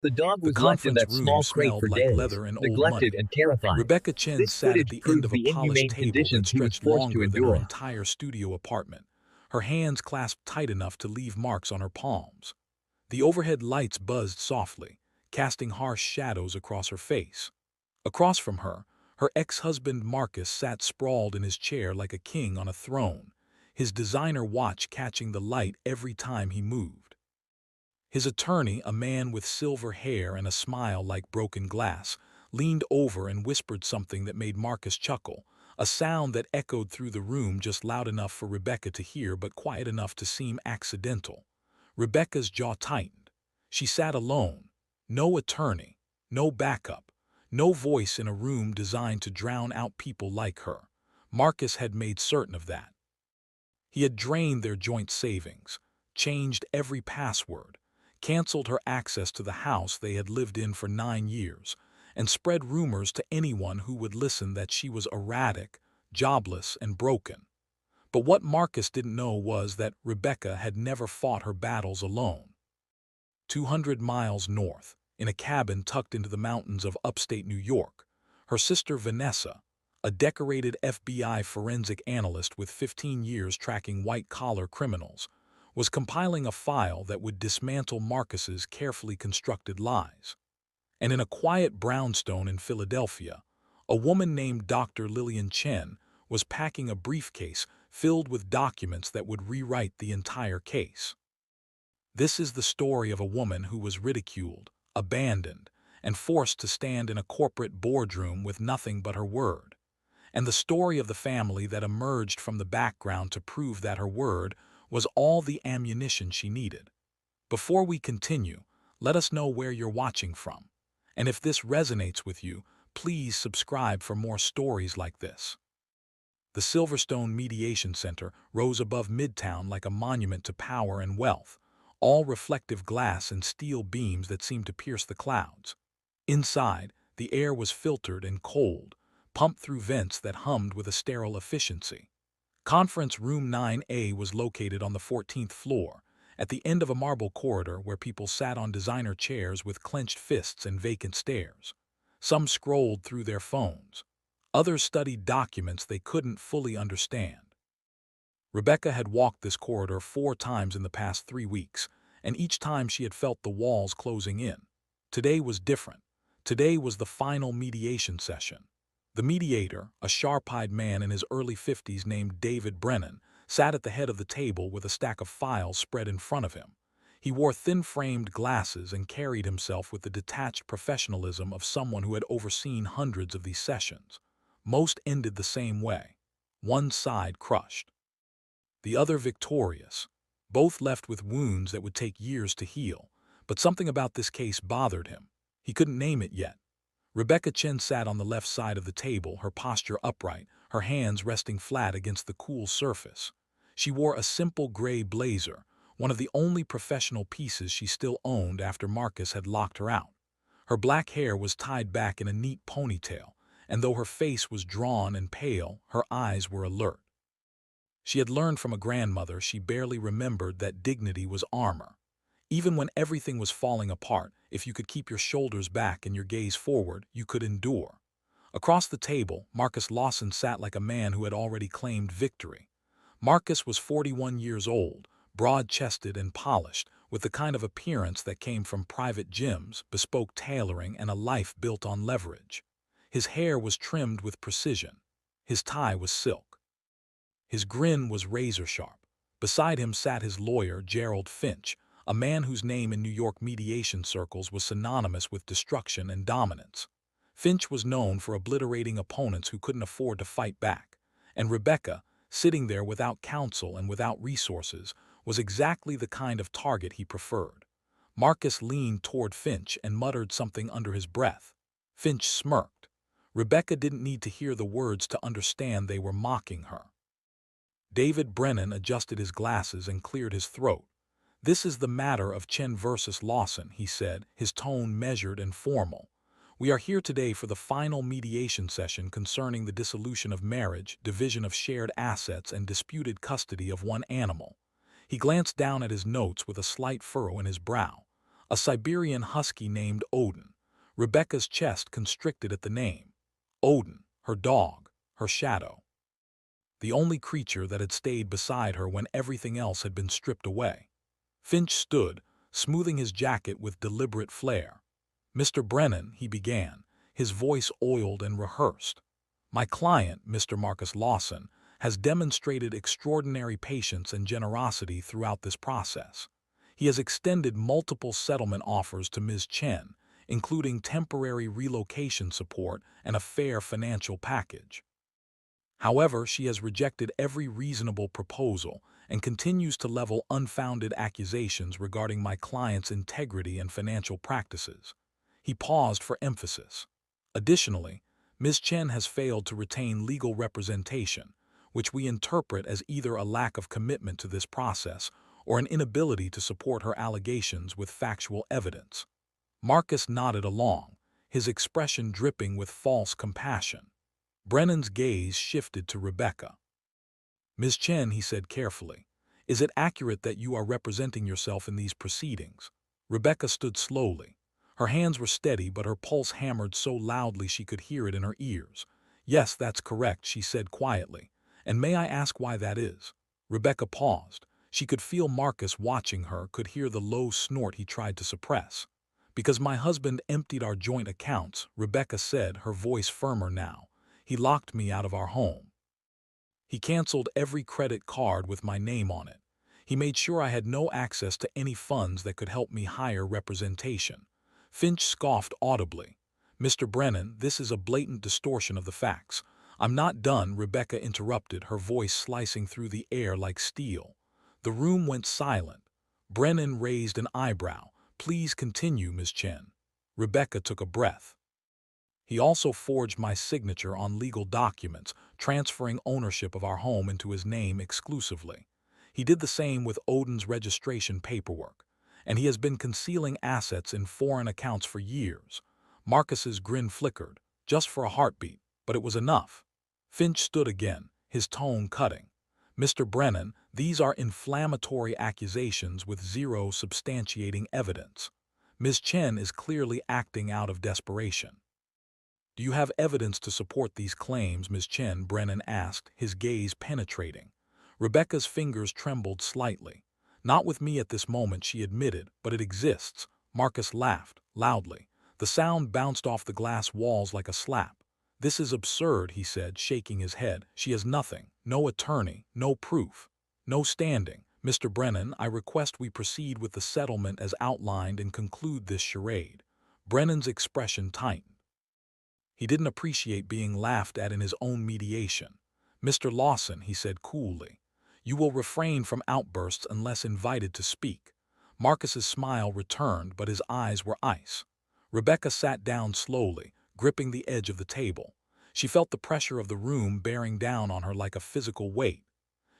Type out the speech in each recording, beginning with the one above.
The dog The was left in conference that room small crate smelled for like days, leather and old neglected money. and terrifying. Rebecca Chen This sat at footage the end proves of a the polished inhumane table that conditions he was stretched forced to longer than her endure. entire studio apartment, her hands clasped tight enough to leave marks on her palms. The overhead lights buzzed softly, casting harsh shadows across her face. Across from her, her ex-husband Marcus sat sprawled in his chair like a king on a throne, his designer watch catching the light every time he moved. His attorney, a man with silver hair and a smile like broken glass, leaned over and whispered something that made Marcus chuckle, a sound that echoed through the room just loud enough for Rebecca to hear but quiet enough to seem accidental. Rebecca's jaw tightened. She sat alone. No attorney, no backup, no voice in a room designed to drown out people like her. Marcus had made certain of that. He had drained their joint savings, changed every password, canceled her access to the house they had lived in for 9 years, and spread rumors to anyone who would listen that she was erratic, jobless, and broken. But what Marcus didn't know was that Rebecca had never fought her battles alone. 200 miles north, in a cabin tucked into the mountains of upstate New York, her sister Vanessa, a decorated FBI forensic analyst with 15 years tracking white-collar criminals, was compiling a file that would dismantle Marcus's carefully constructed lies. And in a quiet brownstone in Philadelphia, a woman named Dr. Lillian Chen was packing a briefcase filled with documents that would rewrite the entire case. This is the story of a woman who was ridiculed, abandoned, and forced to stand in a corporate boardroom with nothing but her word, and the story of the family that emerged from the background to prove that her word was all the ammunition she needed. Before we continue, let us know where you're watching from, and if this resonates with you, please subscribe for more stories like this. The Silverstone Mediation Center rose above Midtown like a monument to power and wealth, all reflective glass and steel beams that seemed to pierce the clouds. Inside, the air was filtered and cold, pumped through vents that hummed with a sterile efficiency. Conference Room 9A was located on the 14th floor, at the end of a marble corridor where people sat on designer chairs with clenched fists and vacant stares. Some scrolled through their phones. Others studied documents they couldn't fully understand. Rebecca had walked this corridor 4 times in the past 3 weeks, and each time she had felt the walls closing in. Today was different. Today was the final mediation session. The mediator, a sharp-eyed man in his early 50s named David Brennan, sat at the head of the table with a stack of files spread in front of him. He wore thin-framed glasses and carried himself with the detached professionalism of someone who had overseen hundreds of these sessions. Most ended the same way. One side crushed, the other victorious, both left with wounds that would take years to heal. But something about this case bothered him. He couldn't name it yet. Rebecca Chen sat on the left side of the table, her posture upright, her hands resting flat against the cool surface. She wore a simple gray blazer, one of the only professional pieces she still owned after Marcus had locked her out. Her black hair was tied back in a neat ponytail, and though her face was drawn and pale, her eyes were alert. She had learned from a grandmother she barely remembered that dignity was armor. Even when everything was falling apart, if you could keep your shoulders back and your gaze forward, you could endure. Across the table, Marcus Lawson sat like a man who had already claimed victory. Marcus was 41 years old, broad-chested and polished, with the kind of appearance that came from private gyms, bespoke tailoring, and a life built on leverage. His hair was trimmed with precision. His tie was silk. His grin was razor-sharp. Beside him sat his lawyer, Gerald Finch, a man whose name in New York mediation circles was synonymous with destruction and dominance. Finch was known for obliterating opponents who couldn't afford to fight back, and Rebecca, sitting there without counsel and without resources, was exactly the kind of target he preferred. Marcus leaned toward Finch and muttered something under his breath. Finch smirked. Rebecca didn't need to hear the words to understand they were mocking her. David Brennan adjusted his glasses and cleared his throat. "This is the matter of Chen versus Lawson," he said, his tone measured and formal. "We are here today for the final mediation session concerning the dissolution of marriage, division of shared assets, and disputed custody of one animal." He glanced down at his notes with a slight furrow in his brow. a Siberian husky named Odin. Rebecca's chest constricted at the name. Odin, her dog, her shadow. The only creature that had stayed beside her when everything else had been stripped away. Finch stood, smoothing his jacket with deliberate flair. "Mr. Brennan," he began, his voice oiled and rehearsed. "My client, Mr. Marcus Lawson, has demonstrated extraordinary patience and generosity throughout this process. He has extended multiple settlement offers to Ms. Chen, including temporary relocation support and a fair financial package. However, she has rejected every reasonable proposal and continues to level unfounded accusations regarding my client's integrity and financial practices." He paused for emphasis. "Additionally, Ms. Chen has failed to retain legal representation, which we interpret as either a lack of commitment to this process or an inability to support her allegations with factual evidence." Marcus nodded along, his expression dripping with false compassion. Brennan's gaze shifted to Rebecca. "Ms. Chen," he said carefully, "is it accurate that you are representing yourself in these proceedings?" Rebecca stood slowly. Her hands were steady, but her pulse hammered so loudly she could hear it in her ears. "Yes, that's correct," she said quietly. "And may I ask why that is?" Rebecca paused. She could feel Marcus watching her, could hear the low snort he tried to suppress. "Because my husband emptied our joint accounts," Rebecca said, her voice firmer now. "He locked me out of our home. He canceled every credit card with my name on it. He made sure I had no access to any funds that could help me hire representation." Finch scoffed audibly. "Mr. Brennan, this is a blatant distortion of the facts." "I'm not done," Rebecca interrupted, her voice slicing through the air like steel. The room went silent. Brennan raised an eyebrow. "Please continue, Ms. Chen." Rebecca took a breath. "He also forged my signature on legal documents, transferring ownership of our home into his name exclusively. He did the same with Odin's registration paperwork. And he has been concealing assets in foreign accounts for years." Marcus's grin flickered, just for a heartbeat, but it was enough. Finch stood again, his tone cutting. "Mr. Brennan, these are inflammatory accusations with zero substantiating evidence. Ms. Chen is clearly acting out of desperation." "Do you have evidence to support these claims, Ms. Chen?" Brennan asked, his gaze penetrating. Rebecca's fingers trembled slightly. "Not with me at this moment," she admitted, "but it exists." Marcus laughed, loudly. The sound bounced off the glass walls like a slap. "This is absurd," he said, shaking his head. "She has nothing, no attorney, no proof, no standing. Mr. Brennan, I request we proceed with the settlement as outlined and conclude this charade." Brennan's expression tightened. He didn't appreciate being laughed at in his own mediation. "Mr. Lawson," he said coolly, "you will refrain from outbursts unless invited to speak." Marcus's smile returned, but his eyes were ice. Rebecca sat down slowly, gripping the edge of the table. She felt the pressure of the room bearing down on her like a physical weight.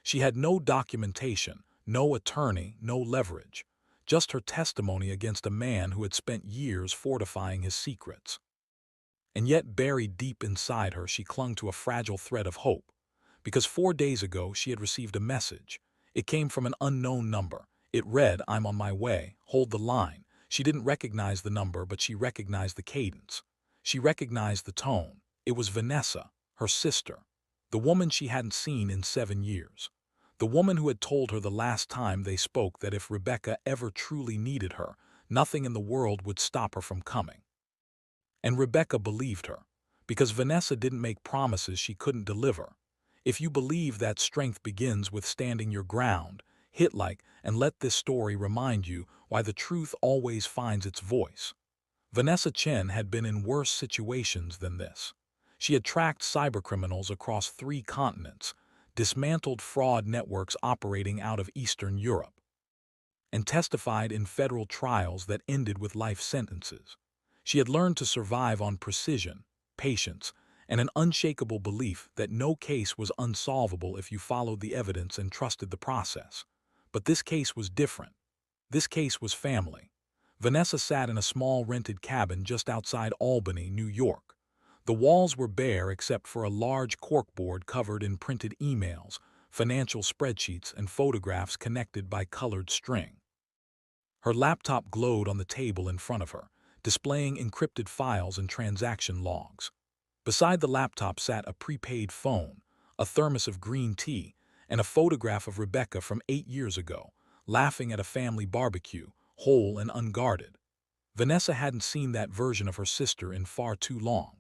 She had no documentation, no attorney, no leverage. Just her testimony against a man who had spent years fortifying his secrets. And yet, buried deep inside her, she clung to a fragile thread of hope. Because 4 days ago she had received a message. It came from an unknown number. It read, "I'm on my way, hold the line." She didn't recognize the number, but she recognized the cadence. She recognized the tone. It was Vanessa, her sister. The woman she hadn't seen in 7 years. The woman who had told her the last time they spoke that if Rebecca ever truly needed her, nothing in the world would stop her from coming. And Rebecca believed her, because Vanessa didn't make promises she couldn't deliver. If you believe that strength begins with standing your ground, hit like and let this story remind you why the truth always finds its voice. Vanessa Chen had been in worse situations than this. She had tracked cybercriminals across 3 continents, dismantled fraud networks operating out of Eastern Europe, and testified in federal trials that ended with life sentences. She had learned to survive on precision, patience, and an unshakable belief that no case was unsolvable if you followed the evidence and trusted the process. But this case was different. This case was family. Vanessa sat in a small rented cabin just outside Albany, New York. The walls were bare except for a large corkboard covered in printed emails, financial spreadsheets, and photographs connected by colored string. Her laptop glowed on the table in front of her, displaying encrypted files and transaction logs. Beside the laptop sat a prepaid phone, a thermos of green tea, and a photograph of Rebecca from 8 years ago, laughing at a family barbecue, whole and unguarded. Vanessa hadn't seen that version of her sister in far too long.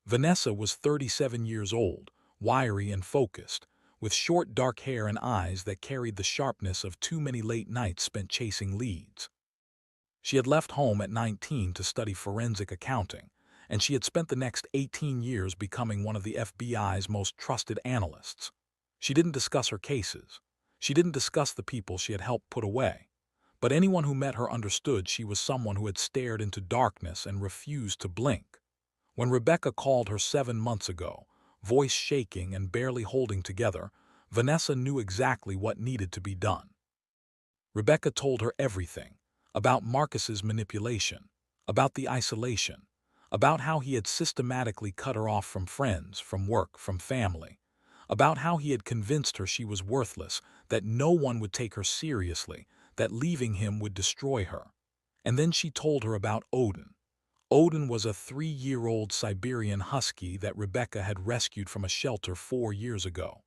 Vanessa was 37 years old, wiry and focused, with short dark hair and eyes that carried the sharpness of too many late nights spent chasing leads. She had left home at 19 to study forensic accounting, and she had spent the next 18 years becoming one of the FBI's most trusted analysts. She didn't discuss her cases. She didn't discuss the people she had helped put away. But anyone who met her understood she was someone who had stared into darkness and refused to blink. When Rebecca called her 7 months ago, voice shaking and barely holding together, Vanessa knew exactly what needed to be done. Rebecca told her everything, about Marcus's manipulation, about the isolation, about how he had systematically cut her off from friends, from work, from family, about how he had convinced her she was worthless, that no one would take her seriously, that leaving him would destroy her. And then she told her about Odin. Odin was a 3-year-old Siberian husky that Rebecca had rescued from a shelter 4 years ago.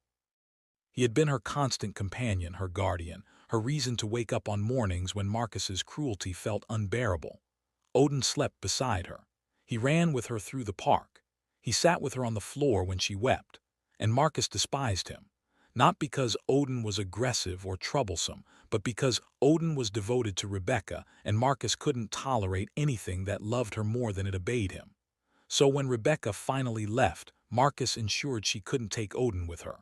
He had been her constant companion, her guardian, her reason to wake up on mornings when Marcus's cruelty felt unbearable. Odin slept beside her. He ran with her through the park. He sat with her on the floor when she wept. And Marcus despised him, not because Odin was aggressive or troublesome, but because Odin was devoted to Rebecca and Marcus couldn't tolerate anything that loved her more than it obeyed him. So when Rebecca finally left, Marcus ensured she couldn't take Odin with her.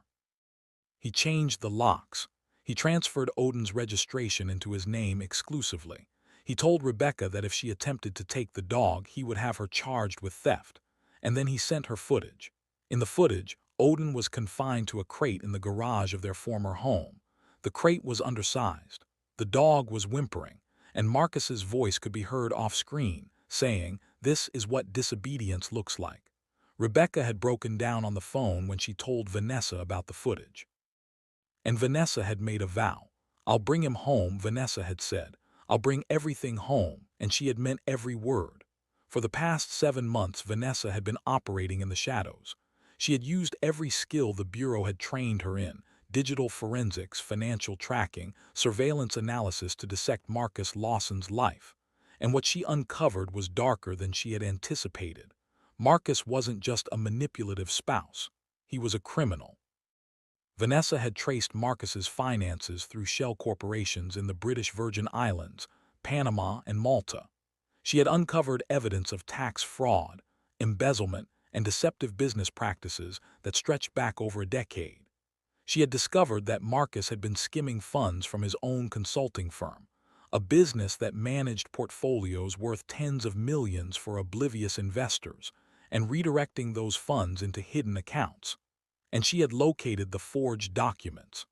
He changed the locks. He transferred Odin's registration into his name exclusively. He told Rebecca that if she attempted to take the dog, he would have her charged with theft. And then he sent her footage. In the footage, Odin was confined to a crate in the garage of their former home. The crate was undersized. The dog was whimpering, and Marcus's voice could be heard off-screen, saying, "This is what disobedience looks like." Rebecca had broken down on the phone when she told Vanessa about the footage. And Vanessa had made a vow. "I'll bring him home," Vanessa had said. "I'll bring everything home," and she had meant every word. For the past 7 months, Vanessa had been operating in the shadows. She had used every skill the Bureau had trained her in: digital forensics, financial tracking, surveillance analysis to dissect Marcus Lawson's life. And what she uncovered was darker than she had anticipated. Marcus wasn't just a manipulative spouse. He was a criminal. Vanessa had traced Marcus's finances through shell corporations in the British Virgin Islands, Panama, and Malta. She had uncovered evidence of tax fraud, embezzlement, and deceptive business practices that stretched back over a decade. She had discovered that Marcus had been skimming funds from his own consulting firm, a business that managed portfolios worth tens of millions for oblivious investors, and redirecting those funds into hidden accounts. And she had located the forged documents,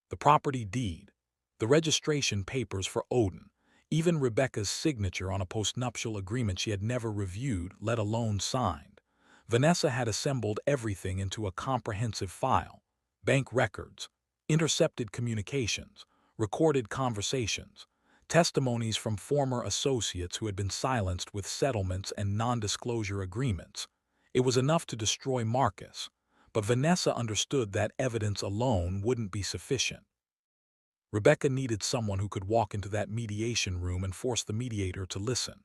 the property deed, the registration papers for Odin, even Rebecca's signature on a postnuptial agreement she had never reviewed, let alone signed. Vanessa had assembled everything into a comprehensive file: bank records, intercepted communications, recorded conversations, testimonies from former associates who had been silenced with settlements and non-disclosure agreements. It was enough to destroy Marcus. But Vanessa understood that evidence alone wouldn't be sufficient. Rebecca needed someone who could walk into that mediation room and force the mediator to listen.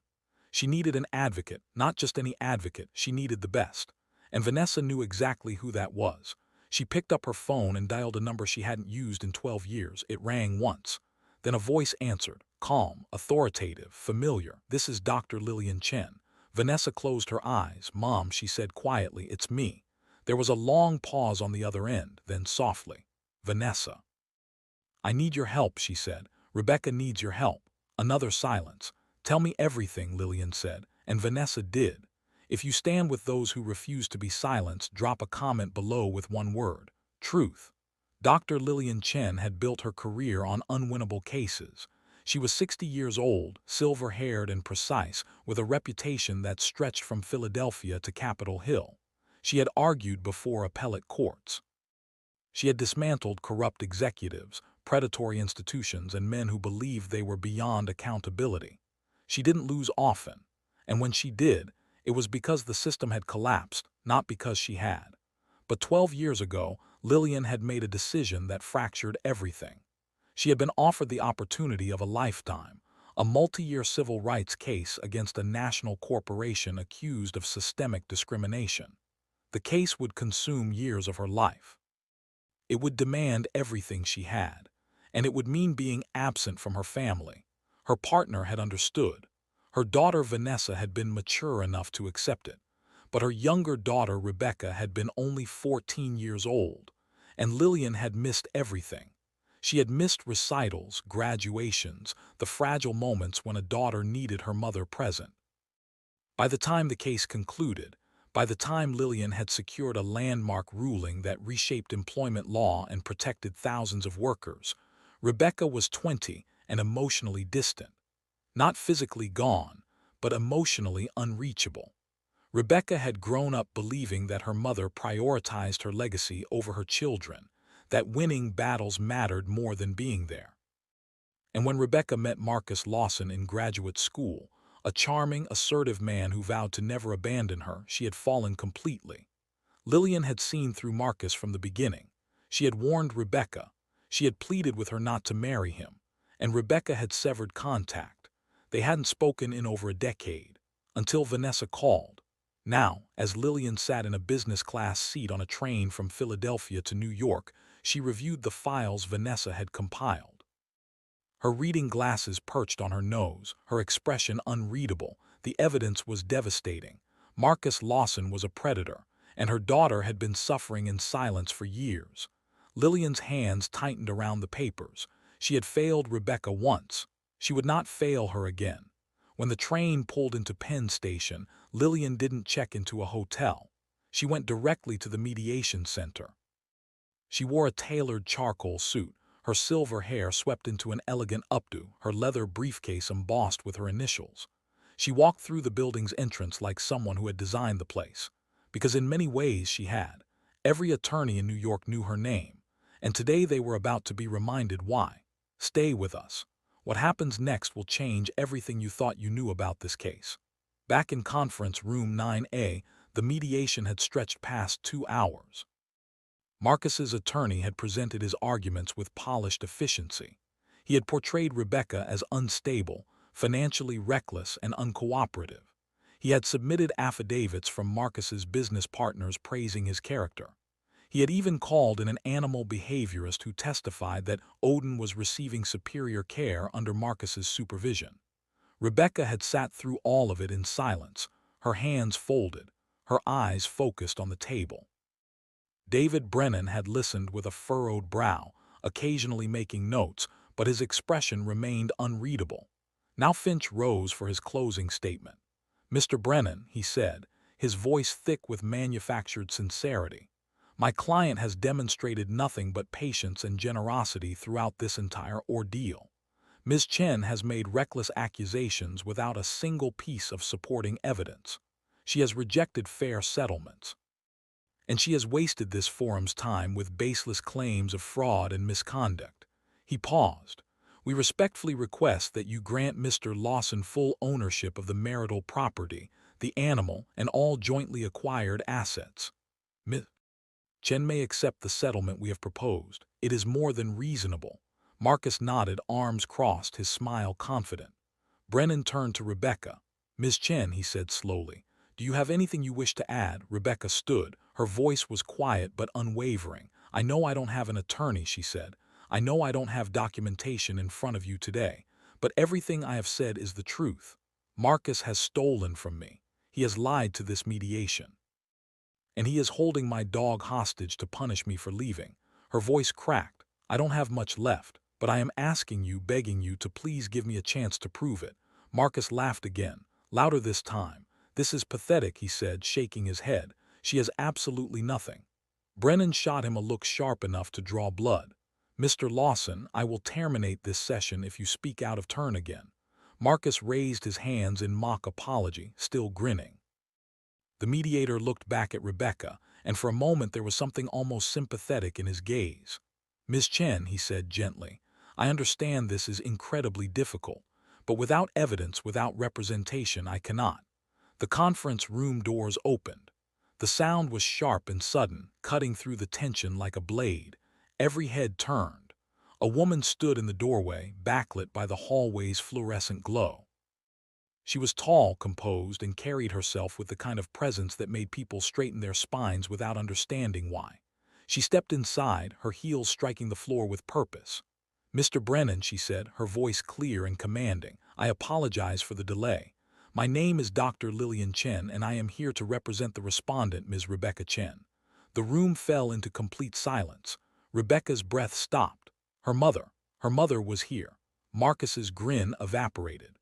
She needed an advocate, not just any advocate, she needed the best. And Vanessa knew exactly who that was. She picked up her phone and dialed a number she hadn't used in 12 years. It rang once. Then a voice answered, calm, authoritative, familiar. "This is Dr. Lillian Chen." Vanessa closed her eyes. "Mom," she said quietly, "it's me." There was a long pause on the other end, then softly, "Vanessa." "I need your help," she said. "Rebecca needs your help." Another silence. "Tell me everything," Lillian said, and Vanessa did. "If you stand with those who refuse to be silenced, drop a comment below with one word: truth." Dr. Lillian Chen had built her career on unwinnable cases. She was 60 years old, silver-haired and precise, with a reputation that stretched from Philadelphia to Capitol Hill. She had argued before appellate courts. She had dismantled corrupt executives, predatory institutions, and men who believed they were beyond accountability. She didn't lose often, and when she did, it was because the system had collapsed, not because she had. But 12 years ago, Lillian had made a decision that fractured everything. She had been offered the opportunity of a lifetime, a multi-year civil rights case against a national corporation accused of systemic discrimination. The case would consume years of her life. It would demand everything she had, and it would mean being absent from her family. Her partner had understood. Her daughter Vanessa had been mature enough to accept it, but her younger daughter Rebecca had been only 14 years old, and Lillian had missed everything. She had missed recitals, graduations, the fragile moments when a daughter needed her mother present. By the time the case concluded, by the time Lillian had secured a landmark ruling that reshaped employment law and protected thousands of workers, Rebecca was 20 and emotionally distant. Not physically gone, but emotionally unreachable. Rebecca had grown up believing that her mother prioritized her legacy over her children, that winning battles mattered more than being there. And when Rebecca met Marcus Lawson in graduate school, a charming, assertive man who vowed to never abandon her, she had fallen completely. Lillian had seen through Marcus from the beginning. She had warned Rebecca. She had pleaded with her not to marry him, and Rebecca had severed contact. They hadn't spoken in over a decade, until Vanessa called. Now, as Lillian sat in a business-class seat on a train from Philadelphia to New York, she reviewed the files Vanessa had compiled. Her reading glasses perched on her nose, her expression unreadable. The evidence was devastating. Marcus Lawson was a predator, and her daughter had been suffering in silence for years. Lillian's hands tightened around the papers. She had failed Rebecca once. She would not fail her again. When the train pulled into Penn Station, Lillian didn't check into a hotel. She went directly to the mediation center. She wore a tailored charcoal suit, her silver hair swept into an elegant updo, her leather briefcase embossed with her initials. She walked through the building's entrance like someone who had designed the place, because in many ways she had. Every attorney in New York knew her name, and today they were about to be reminded why. Stay with us. What happens next will change everything you thought you knew about this case. Back in conference room 9A, the mediation had stretched past 2 hours. Marcus's attorney had presented his arguments with polished efficiency. He had portrayed Rebecca as unstable, financially reckless, and uncooperative. He had submitted affidavits from Marcus's business partners praising his character. He had even called in an animal behaviorist who testified that Odin was receiving superior care under Marcus's supervision. Rebecca had sat through all of it in silence, her hands folded, her eyes focused on the table. David Brennan had listened with a furrowed brow, occasionally making notes, but his expression remained unreadable. Now Finch rose for his closing statement. "Mr. Brennan," he said, his voice thick with manufactured sincerity, "my client has demonstrated nothing but patience and generosity throughout this entire ordeal. Ms. Chen has made reckless accusations without a single piece of supporting evidence. She has rejected fair settlements. And she has wasted this forum's time with baseless claims of fraud and misconduct." He paused. "We respectfully request that you grant Mr. Lawson full ownership of the marital property, the animal, and all jointly acquired assets. Ms. Chen may accept the settlement we have proposed. It is more than reasonable." Marcus nodded, arms crossed, his smile confident. Brennan turned to Rebecca. "Ms. Chen," he said slowly, "do you have anything you wish to add?" Rebecca stood. Her voice was quiet but unwavering. "I know I don't have an attorney," she said. "I know I don't have documentation in front of you today, but everything I have said is the truth. Marcus has stolen from me. He has lied to this mediation. And he is holding my dog hostage to punish me for leaving." Her voice cracked. "I don't have much left, but I am asking you, begging you to please give me a chance to prove it." Marcus laughed again, louder this time. "This is pathetic," he said, shaking his head. "She has absolutely nothing." Brennan shot him a look sharp enough to draw blood. "Mr. Lawson, I will terminate this session if you speak out of turn again." Marcus raised his hands in mock apology, still grinning. The mediator looked back at Rebecca, and for a moment there was something almost sympathetic in his gaze. Ms. Chen, he said gently, I understand this is incredibly difficult, but without evidence, without representation, I cannot. The conference room doors opened. The sound was sharp and sudden, cutting through the tension like a blade. Every head turned. A woman stood in the doorway, backlit by the hallway's fluorescent glow. She was tall, composed, and carried herself with the kind of presence that made people straighten their spines without understanding why. She stepped inside, her heels striking the floor with purpose. Mr. Brennan, she said, her voice clear and commanding, I apologize for the delay. My name is Dr. Lillian Chen, and I am here to represent the respondent, Ms. Rebecca Chen. The room fell into complete silence. Rebecca's breath stopped. Her mother was here. Marcus's grin evaporated.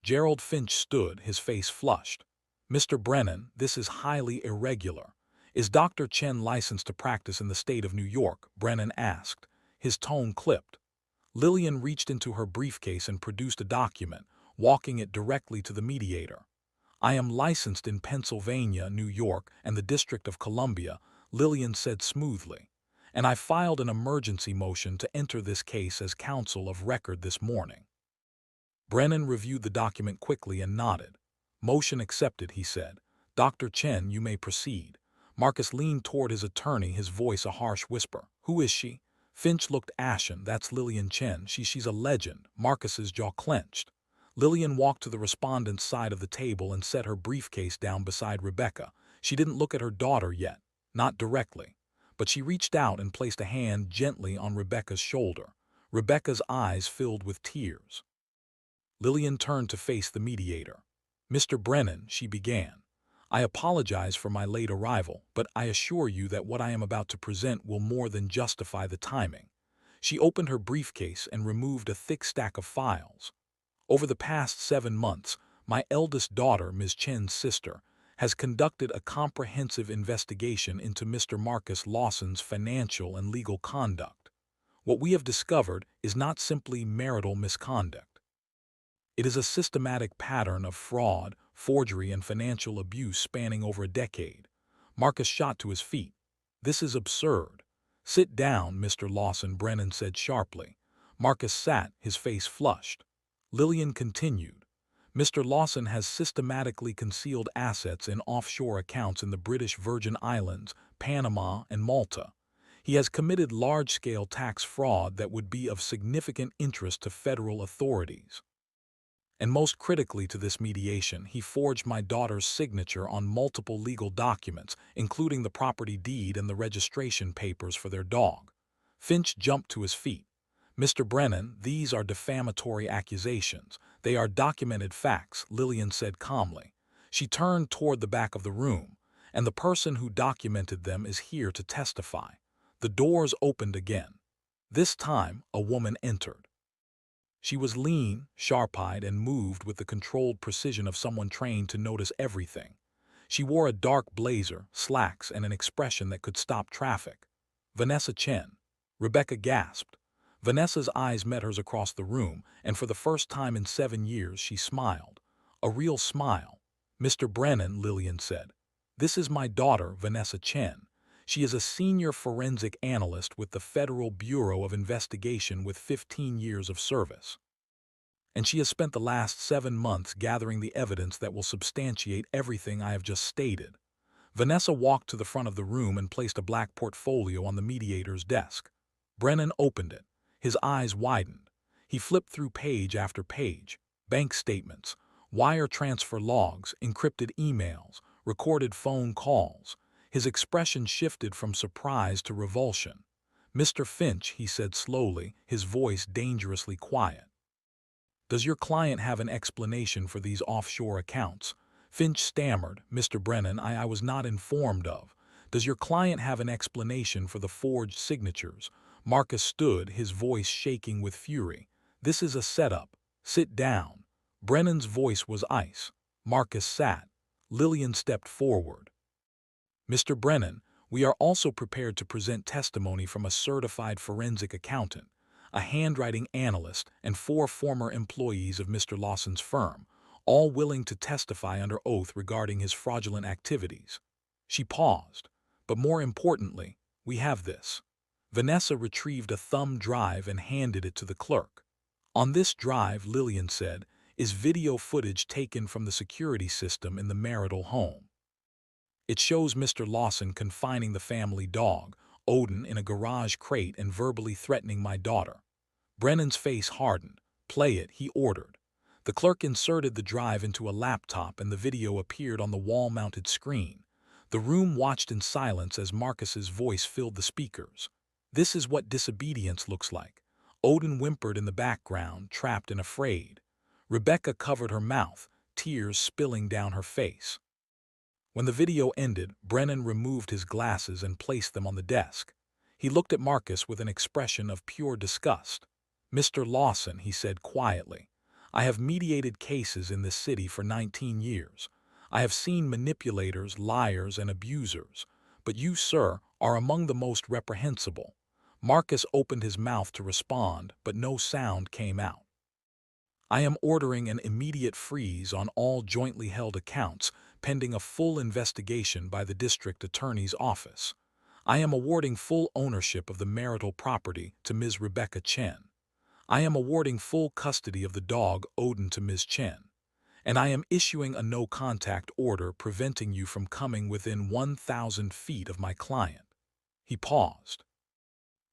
Gerald Finch stood, his face flushed. Mr. Brennan, this is highly irregular. Is Dr. Chen licensed to practice in the state of New York? Brennan asked. His tone clipped. Lillian reached into her briefcase and produced a document, walking it directly to the mediator. I am licensed in Pennsylvania, New York, and the District of Columbia, Lillian said smoothly. And I filed an emergency motion to enter this case as counsel of record this morning. Brennan reviewed the document quickly and nodded. Motion accepted, he said. Dr. Chen, you may proceed. Marcus leaned toward his attorney, his voice a harsh whisper. Who is she? Finch looked ashen. That's Lillian Chen. She's a legend. Marcus's jaw clenched. Lillian walked to the respondent's side of the table and set her briefcase down beside Rebecca. She didn't look at her daughter yet, not directly. But she reached out and placed a hand gently on Rebecca's shoulder. Rebecca's eyes filled with tears. Lillian turned to face the mediator. Mr. Brennan, she began. I apologize for my late arrival, but I assure you that what I am about to present will more than justify the timing. She opened her briefcase and removed a thick stack of files. Over the past 7 months, my eldest daughter, Ms. Chen's sister, has conducted a comprehensive investigation into Mr. Marcus Lawson's financial and legal conduct. What we have discovered is not simply marital misconduct. It is a systematic pattern of fraud, forgery, and financial abuse spanning over a decade. Marcus shot to his feet. This is absurd. Sit down, Mr. Lawson, Brennan said sharply. Marcus sat, his face flushed. Lillian continued. Mr. Lawson has systematically concealed assets in offshore accounts in the British Virgin Islands, Panama, and Malta. He has committed large-scale tax fraud that would be of significant interest to federal authorities. And most critically to this mediation, he forged my daughter's signature on multiple legal documents, including the property deed and the registration papers for their dog. Finch jumped to his feet. Mr. Brennan, these are defamatory accusations. They are documented facts, Lillian said calmly. She turned toward the back of the room, and the person who documented them is here to testify. The doors opened again. This time, a woman entered. She was lean, sharp-eyed, and moved with the controlled precision of someone trained to notice everything. She wore a dark blazer, slacks, and an expression that could stop traffic. Vanessa Chen. Rebecca gasped. Vanessa's eyes met hers across the room, and for the first time in 7 years she smiled. A real smile. Mr. Brennan, Lillian said. This is my daughter, Vanessa Chen. She is a senior forensic analyst with the Federal Bureau of Investigation with 15 years of service. And she has spent the last 7 months gathering the evidence that will substantiate everything I have just stated. Vanessa walked to the front of the room and placed a black portfolio on the mediator's desk. Brennan opened it. His eyes widened. He flipped through page after page. Bank statements, wire transfer logs, encrypted emails, recorded phone calls. His expression shifted from surprise to revulsion. Mr. Finch, he said slowly, his voice dangerously quiet. Does your client have an explanation for these offshore accounts? Finch stammered. Mr. Brennan, I was not informed of. Does your client have an explanation for the forged signatures? Marcus stood, his voice shaking with fury. This is a setup. Sit down. Brennan's voice was ice. Marcus sat. Lillian stepped forward. Mr. Brennan, we are also prepared to present testimony from a certified forensic accountant, a handwriting analyst, and 4 former employees of Mr. Lawson's firm, all willing to testify under oath regarding his fraudulent activities. She paused. But more importantly, we have this. Vanessa retrieved a thumb drive and handed it to the clerk. On this drive, Lillian said, is video footage taken from the security system in the marital home. It shows Mr. Lawson confining the family dog, Odin, in a garage crate and verbally threatening my daughter. Brennan's face hardened. Play it, he ordered. The clerk inserted the drive into a laptop and the video appeared on the wall-mounted screen. The room watched in silence as Marcus's voice filled the speakers. This is what disobedience looks like. Odin whimpered in the background, trapped and afraid. Rebecca covered her mouth, tears spilling down her face. When the video ended, Brennan removed his glasses and placed them on the desk. He looked at Marcus with an expression of pure disgust. Mr. Lawson, he said quietly, I have mediated cases in this city for 19 years. I have seen manipulators, liars, and abusers. But you, sir, are among the most reprehensible. Marcus opened his mouth to respond, but no sound came out. I am ordering an immediate freeze on all jointly held accounts pending a full investigation by the district attorney's office. I am awarding full ownership of the marital property to Ms. Rebecca Chen. I am awarding full custody of the dog Odin to Ms. Chen. And I am issuing a no-contact order preventing you from coming within 1,000 feet of my client. He paused.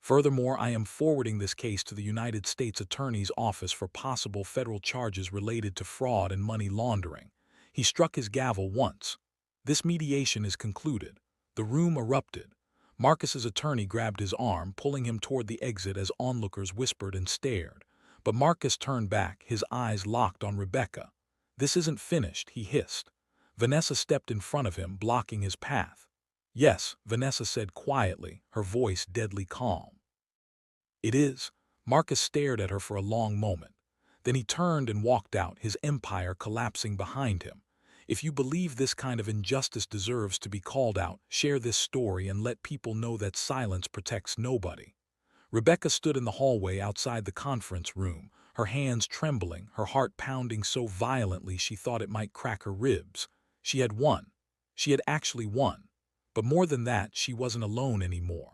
Furthermore, I am forwarding this case to the United States Attorney's Office for possible federal charges related to fraud and money laundering. He struck his gavel once. This mediation is concluded. The room erupted. Marcus's attorney grabbed his arm, pulling him toward the exit as onlookers whispered and stared. But Marcus turned back, his eyes locked on Rebecca. This isn't finished, he hissed. Vanessa stepped in front of him, blocking his path. Yes, Vanessa said quietly, her voice deadly calm. It is. Marcus stared at her for a long moment. Then he turned and walked out, his empire collapsing behind him. If you believe this kind of injustice deserves to be called out, share this story and let people know that silence protects nobody. Rebecca stood in the hallway outside the conference room, her hands trembling, her heart pounding so violently she thought it might crack her ribs. She had won. She had actually won. But more than that, she wasn't alone anymore.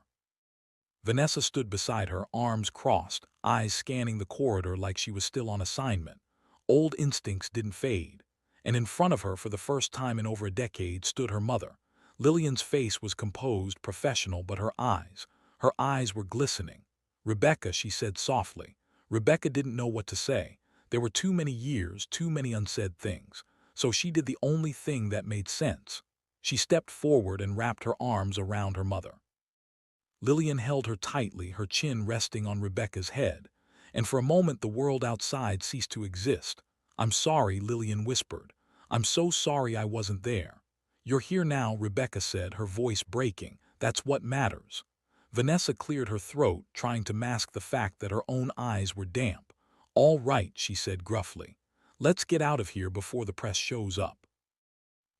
Vanessa stood beside her, arms crossed, eyes scanning the corridor like she was still on assignment. Old instincts didn't fade. And in front of her, for the first time in over a decade, stood her mother. Lillian's face was composed, professional, but her eyes were glistening. Rebecca, she said softly. Rebecca didn't know what to say. There were too many years, too many unsaid things. So she did the only thing that made sense. She stepped forward and wrapped her arms around her mother. Lillian held her tightly, her chin resting on Rebecca's head, and for a moment the world outside ceased to exist. I'm sorry, Lillian whispered. I'm so sorry I wasn't there. You're here now, Rebecca said, her voice breaking. That's what matters. Vanessa cleared her throat, trying to mask the fact that her own eyes were damp. All right, she said gruffly. Let's get out of here before the press shows up.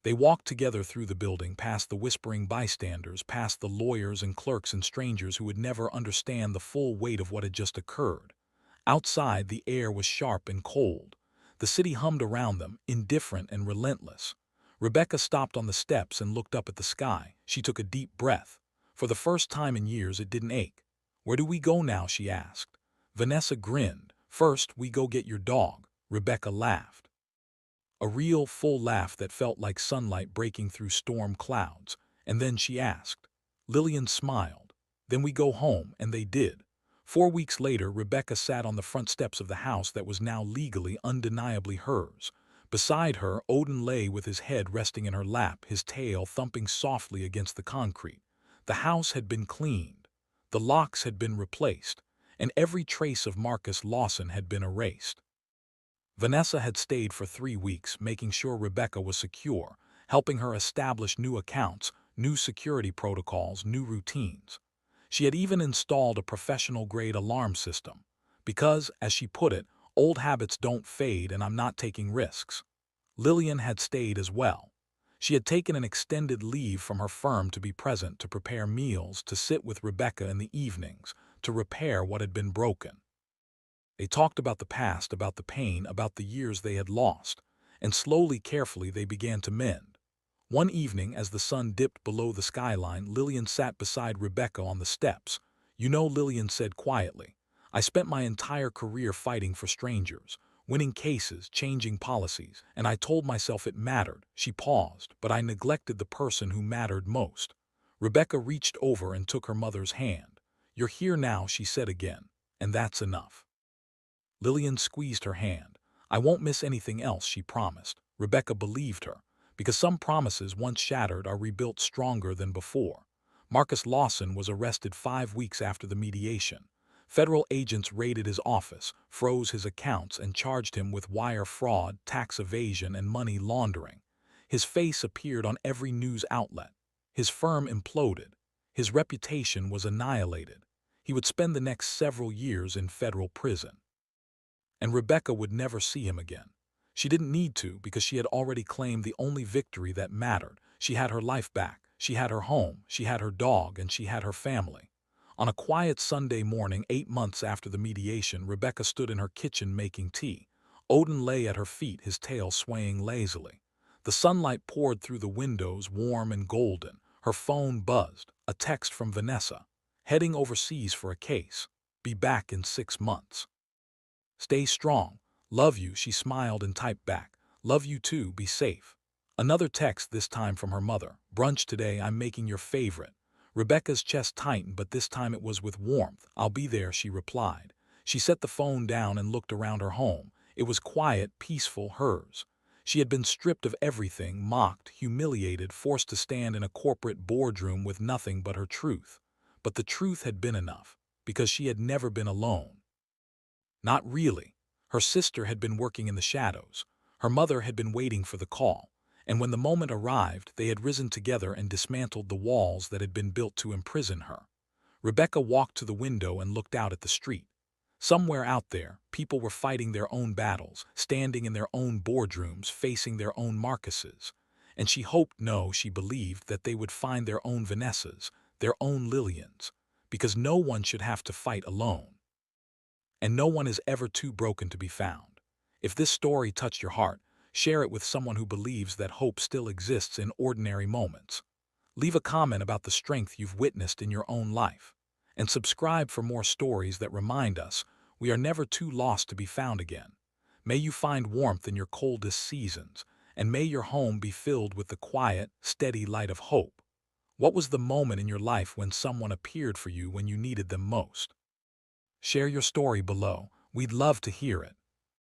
They walked together through the building, past the whispering bystanders, past the lawyers and clerks and strangers who would never understand the full weight of what had just occurred. Outside, the air was sharp and cold. The city hummed around them, indifferent and relentless. Rebecca stopped on the steps and looked up at the sky. She took a deep breath. For the first time in years, it didn't ache. Where do we go now, she asked. Vanessa grinned. First, we go get your dog. Rebecca laughed. A real, full laugh that felt like sunlight breaking through storm clouds. And then she asked. Lillian smiled. Then we go home, and they did. 4 weeks later, Rebecca sat on the front steps of the house that was now legally, undeniably hers. Beside her, Odin lay with his head resting in her lap, his tail thumping softly against the concrete. The house had been cleaned. The locks had been replaced, and every trace of Marcus Lawson had been erased. Vanessa had stayed for 3 weeks, making sure Rebecca was secure, helping her establish new accounts, new security protocols, new routines. She had even installed a professional-grade alarm system, because, as she put it, old habits don't fade and I'm not taking risks. Lillian had stayed as well. She had taken an extended leave from her firm to be present, to prepare meals, to sit with Rebecca in the evenings, to repair what had been broken. They talked about the past, about the pain, about the years they had lost, and slowly, carefully, they began to mend. One evening, as the sun dipped below the skyline, Lillian sat beside Rebecca on the steps. "You know," Lillian said quietly, "I spent my entire career fighting for strangers, winning cases, changing policies, and I told myself it mattered." She paused, "But I neglected the person who mattered most." Rebecca reached over and took her mother's hand. "You're here now," she said again, "and that's enough." Lillian squeezed her hand. "I won't miss anything else," she promised. Rebecca believed her, because some promises once shattered are rebuilt stronger than before. Marcus Lawson was arrested 5 weeks after the mediation. Federal agents raided his office, froze his accounts, and charged him with wire fraud, tax evasion, and money laundering. His face appeared on every news outlet. His firm imploded. His reputation was annihilated. He would spend the next several years in federal prison. And Rebecca would never see him again. She didn't need to, because she had already claimed the only victory that mattered. She had her life back. She had her home. She had her dog, and she had her family. On a quiet Sunday morning, 8 months after the mediation, Rebecca stood in her kitchen making tea. Odin lay at her feet, his tail swaying lazily. The sunlight poured through the windows, warm and golden. Her phone buzzed. A text from Vanessa. "Heading overseas for a case. Be back in 6 months. Stay strong. Love you," she smiled and typed back. "Love you too, be safe." Another text, this time from her mother. "Brunch today, I'm making your favorite." Rebecca's chest tightened, but this time it was with warmth. "I'll be there," she replied. She set the phone down and looked around her home. It was quiet, peaceful, hers. She had been stripped of everything, mocked, humiliated, forced to stand in a corporate boardroom with nothing but her truth. But the truth had been enough, because she had never been alone. Not really. Her sister had been working in the shadows. Her mother had been waiting for the call. And when the moment arrived, they had risen together and dismantled the walls that had been built to imprison her. Rebecca walked to the window and looked out at the street. Somewhere out there, people were fighting their own battles, standing in their own boardrooms, facing their own Marcuses. And she hoped, no, she believed, that they would find their own Vanessas, their own Lillians, because no one should have to fight alone. And no one is ever too broken to be found. If this story touched your heart, share it with someone who believes that hope still exists in ordinary moments. Leave a comment about the strength you've witnessed in your own life. And subscribe for more stories that remind us we are never too lost to be found again. May you find warmth in your coldest seasons, and may your home be filled with the quiet, steady light of hope. What was the moment in your life when someone appeared for you when you needed them most? Share your story below. We'd love to hear it.